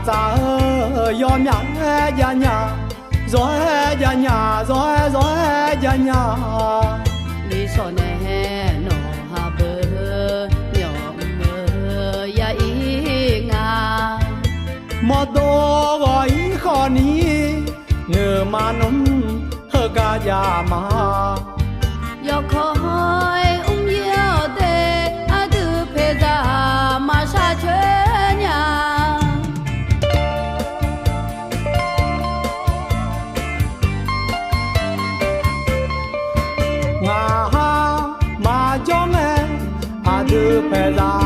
cha yom ya nhà rồi ya nhà rồi ya nhà lý so nè nọ hà bờ nhỏ mơ ya ý nga một đồ gọi khó ní ngờ mà nôm hơ ca ya mà yo khói yêu tê a tư phê ra mà sa chơi nhà ngà ha mà cho nghe à tư phê ra